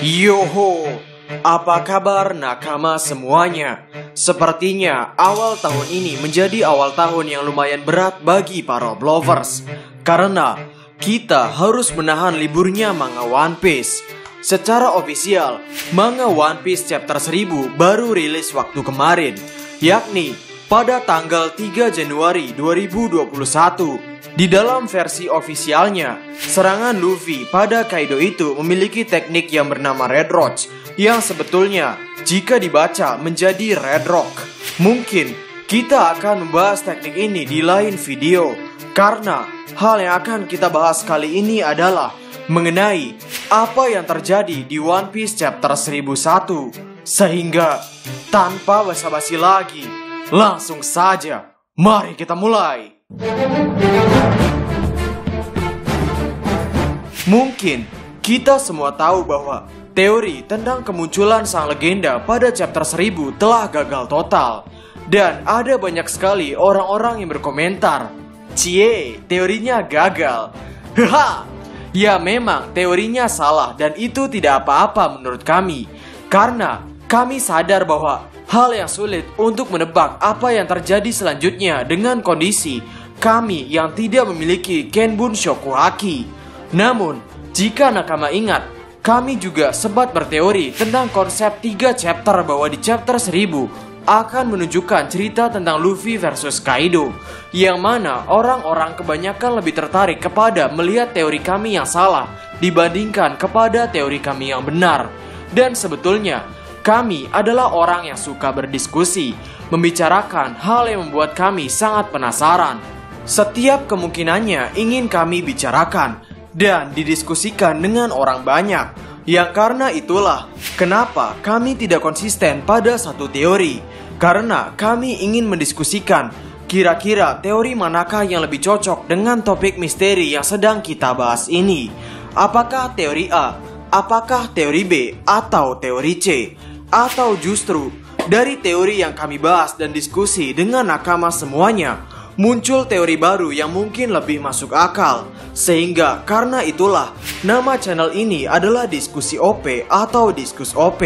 Yoho, apa kabar nakama semuanya? Sepertinya awal tahun ini menjadi awal tahun yang lumayan berat bagi para Blovers, karena kita harus menahan liburnya manga One Piece. Secara ofisial, manga One Piece chapter 1000 baru rilis waktu kemarin, yakni pada tanggal 3 Januari 2021. Di dalam versi ofisialnya, serangan Luffy pada Kaido itu memiliki teknik yang bernama Red Roach, yang sebetulnya jika dibaca menjadi Red Rock. Mungkin kita akan membahas teknik ini di lain video, karena hal yang akan kita bahas kali ini adalah mengenai apa yang terjadi di One Piece chapter 1001. Sehingga tanpa basa-basi lagi, langsung saja mari kita mulai. Mungkin kita semua tahu bahwa teori tentang kemunculan sang legenda pada chapter 1000 telah gagal total. Dan ada banyak sekali orang-orang yang berkomentar, "Cie, teorinya gagal." Haha. Ya memang teorinya salah dan itu tidak apa-apa menurut kami. Karena kami sadar bahwa hal yang sulit untuk menebak apa yang terjadi selanjutnya dengan kondisi kami yang tidak memiliki Kenbun Shokuhaki. Namun, jika nakama ingat, kami juga sempat berteori tentang konsep 3 chapter bahwa di chapter 1000 akan menunjukkan cerita tentang Luffy versus Kaido, yang mana orang-orang kebanyakan lebih tertarik kepada melihat teori kami yang salah dibandingkan kepada teori kami yang benar. Dan sebetulnya, kami adalah orang yang suka berdiskusi, membicarakan hal yang membuat kami sangat penasaran. Setiap kemungkinannya ingin kami bicarakan dan didiskusikan dengan orang banyak. Yang karena itulah kenapa kami tidak konsisten pada satu teori. Karena kami ingin mendiskusikan kira-kira teori manakah yang lebih cocok dengan topik misteri yang sedang kita bahas ini. Apakah teori A, apakah teori B, atau teori C? Atau justru dari teori yang kami bahas dan diskusi dengan nakama semuanya muncul teori baru yang mungkin lebih masuk akal. Sehingga karena itulah nama channel ini adalah Diskusi OP atau Diskus OP,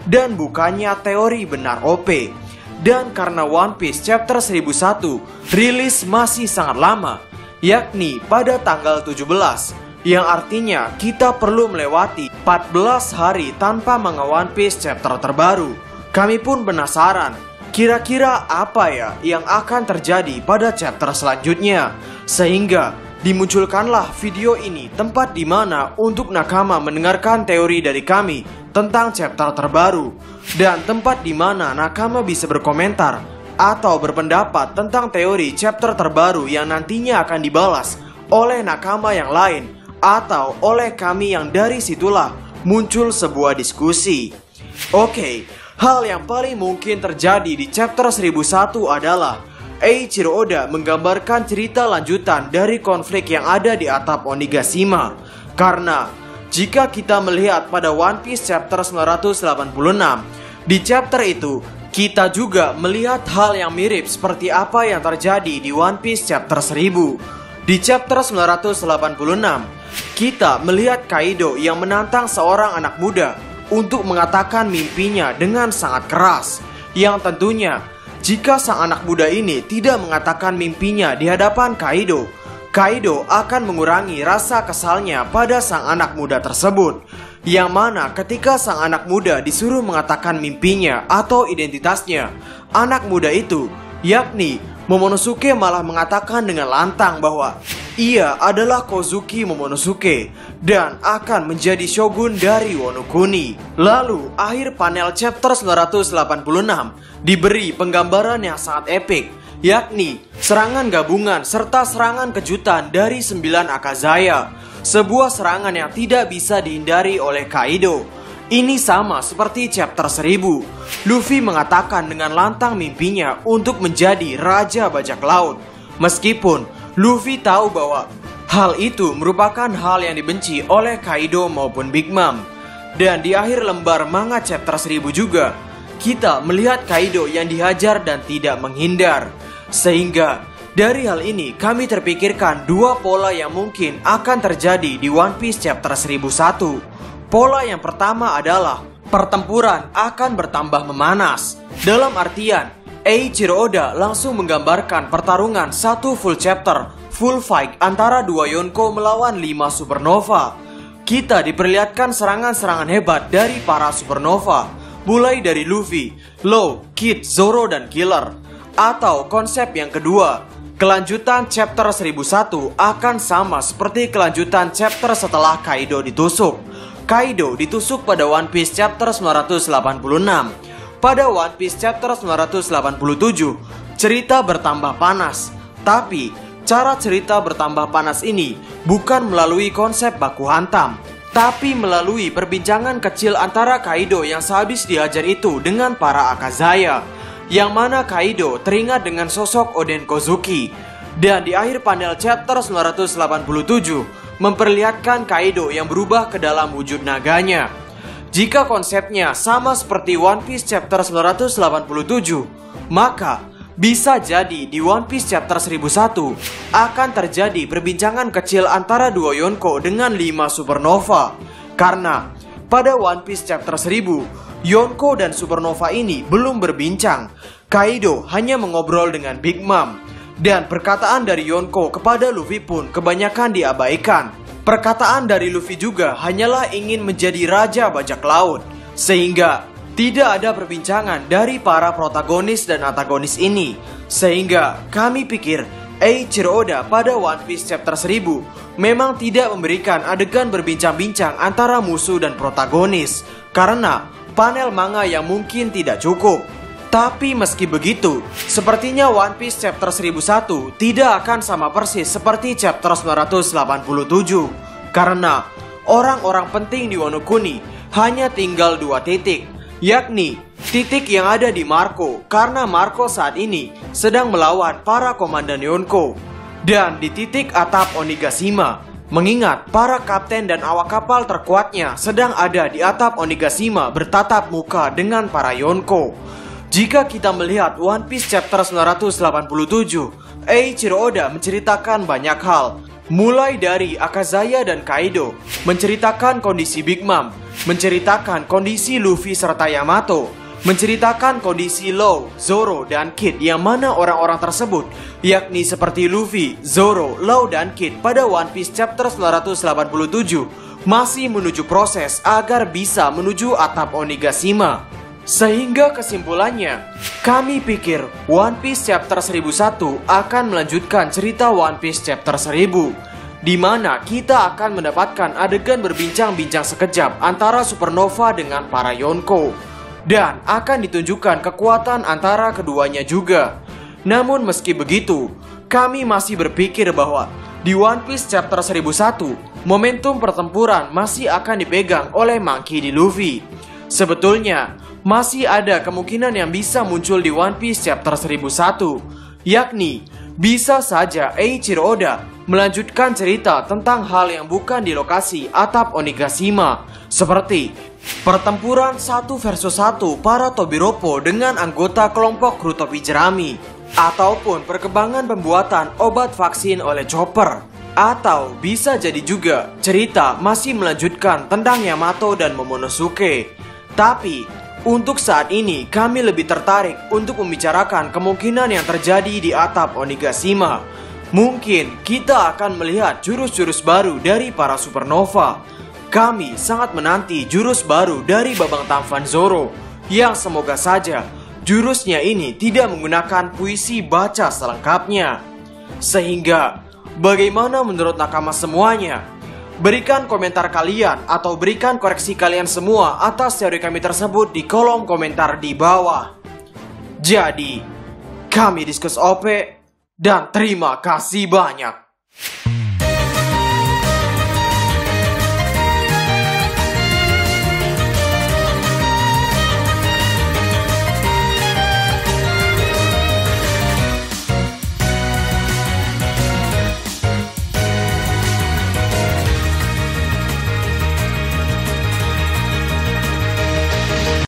dan bukannya teori benar OP. Dan karena One Piece chapter 1001 rilis masih sangat lama, yakni pada tanggal 17, yang artinya kita perlu melewati 14 hari tanpa manga One Piece chapter terbaru. Kami pun penasaran, kira-kira apa ya yang akan terjadi pada chapter selanjutnya. Sehingga dimunculkanlah video ini, tempat di mana untuk nakama mendengarkan teori dari kami tentang chapter terbaru, dan tempat di mana nakama bisa berkomentar atau berpendapat tentang teori chapter terbaru yang nantinya akan dibalas oleh nakama yang lain atau oleh kami, yang dari situlah muncul sebuah diskusi. Oke, hal yang paling mungkin terjadi di chapter 1001 adalah Eiichiro Oda menggambarkan cerita lanjutan dari konflik yang ada di atap Onigashima. Karena jika kita melihat pada One Piece chapter 986, di chapter itu kita juga melihat hal yang mirip seperti apa yang terjadi di One Piece chapter 1000. Di chapter 986, kita melihat Kaido yang menantang seorang anak muda untuk mengatakan mimpinya dengan sangat keras. Yang tentunya jika sang anak muda ini tidak mengatakan mimpinya di hadapan Kaido, Kaido akan mengurangi rasa kesalnya pada sang anak muda tersebut. Yang mana ketika sang anak muda disuruh mengatakan mimpinya atau identitasnya, anak muda itu, yakni Momonosuke, malah mengatakan dengan lantang bahwa ia adalah Kozuki Momonosuke dan akan menjadi shogun dari Wano Kuni. Lalu akhir panel chapter 986 diberi penggambaran yang sangat epik, yakni serangan gabungan serta serangan kejutan dari 9 Akazaya. Sebuah serangan yang tidak bisa dihindari oleh Kaido. Ini sama seperti chapter 1000. Luffy mengatakan dengan lantang mimpinya untuk menjadi Raja Bajak Laut. Meskipun Luffy tahu bahwa hal itu merupakan hal yang dibenci oleh Kaido maupun Big Mom. Dan di akhir lembar manga chapter 1000 juga, kita melihat Kaido yang dihajar dan tidak menghindar. Sehingga dari hal ini kami terpikirkan dua pola yang mungkin akan terjadi di One Piece chapter 1001. Pola yang pertama adalah pertempuran akan bertambah memanas. Dalam artian, Eiichiro Oda langsung menggambarkan pertarungan satu full chapter, full fight antara dua Yonko melawan 5 supernova. Kita diperlihatkan serangan-serangan hebat dari para supernova, mulai dari Luffy, Law, Kid, Zoro, dan Killer. Atau konsep yang kedua, kelanjutan chapter 1001 akan sama seperti kelanjutan chapter setelah Kaido ditusuk. Kaido ditusuk pada One Piece chapter 986. Pada One Piece chapter 987, cerita bertambah panas. Tapi, cara cerita bertambah panas ini bukan melalui konsep baku hantam, tapi melalui perbincangan kecil antara Kaido yang sehabis dihajar itu dengan para Akazaya, yang mana Kaido teringat dengan sosok Oden Kozuki. Dan di akhir panel chapter 987 memperlihatkan Kaido yang berubah ke dalam wujud naganya. Jika konsepnya sama seperti One Piece chapter 987, maka bisa jadi di One Piece chapter 1001 akan terjadi perbincangan kecil antara dua Yonko dengan 5 supernova. Karena pada One Piece chapter 1000, Yonko dan supernova ini belum berbincang. Kaido hanya mengobrol dengan Big Mom. Dan perkataan dari Yonko kepada Luffy pun kebanyakan diabaikan. Perkataan dari Luffy juga hanyalah ingin menjadi raja bajak laut. Sehingga tidak ada perbincangan dari para protagonis dan antagonis ini. Sehingga kami pikir Eiichiro Oda pada One Piece chapter 1000 memang tidak memberikan adegan berbincang-bincang antara musuh dan protagonis, karena panel manga yang mungkin tidak cukup. Tapi meski begitu, sepertinya One Piece chapter 1001 tidak akan sama persis seperti chapter 987. Karena orang-orang penting di Wano Kuni hanya tinggal 2 titik, yakni titik yang ada di Marco, karena Marco saat ini sedang melawan para komandan Yonko. Dan di titik atap Onigashima, mengingat para kapten dan awak kapal terkuatnya sedang ada di atap Onigashima bertatap muka dengan para Yonko. Jika kita melihat One Piece chapter 987, Eiichiro Oda menceritakan banyak hal. Mulai dari Akazaya dan Kaido, menceritakan kondisi Big Mom, menceritakan kondisi Luffy serta Yamato, menceritakan kondisi Law, Zoro, dan Kid yang mana orang-orang tersebut, yakni seperti Luffy, Zoro, Law, dan Kid pada One Piece chapter 987 masih menuju proses agar bisa menuju atap Onigashima. Sehingga kesimpulannya, kami pikir One Piece chapter 1001 akan melanjutkan cerita One Piece chapter 1000, di mana kita akan mendapatkan adegan berbincang-bincang sekejap antara supernova dengan para Yonko, dan akan ditunjukkan kekuatan antara keduanya juga. Namun meski begitu, kami masih berpikir bahwa di One Piece chapter 1001, momentum pertempuran masih akan dipegang oleh Monkey D. Luffy. Sebetulnya, masih ada kemungkinan yang bisa muncul di One Piece chapter 1001, yakni bisa saja Eiichiro Oda melanjutkan cerita tentang hal yang bukan di lokasi atap Onigashima, seperti pertempuran 1 versus 1 para Tobiropo dengan anggota kelompok kru topi jerami, ataupun perkembangan pembuatan obat vaksin oleh Chopper. Atau bisa jadi juga cerita masih melanjutkan tentang Yamato dan Momonosuke. Tapi untuk saat ini kami lebih tertarik untuk membicarakan kemungkinan yang terjadi di atap Onigashima. Mungkin kita akan melihat jurus-jurus baru dari para supernova. Kami sangat menanti jurus baru dari Babang Tampan Zoro, yang semoga saja jurusnya ini tidak menggunakan puisi baca selengkapnya. Sehingga, bagaimana menurut nakama semuanya? Berikan komentar kalian atau berikan koreksi kalian semua atas teori kami tersebut di kolom komentar di bawah. Jadi, kami Diskus OP dan terima kasih banyak.